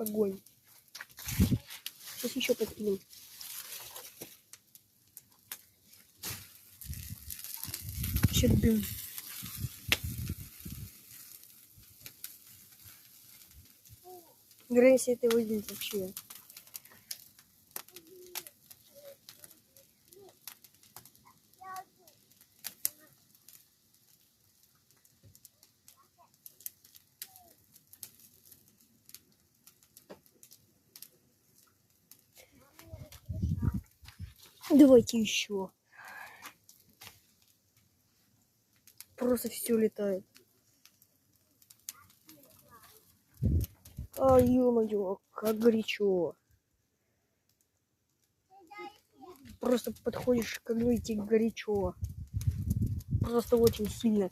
Огонь. Сейчас еще подкинем. Еще дым. Грейси, это выглядит вообще. Давайте еще. Просто все летает. А, ё-моё, как горячо. Просто подходишь, как говорите, горячо. Просто очень сильно.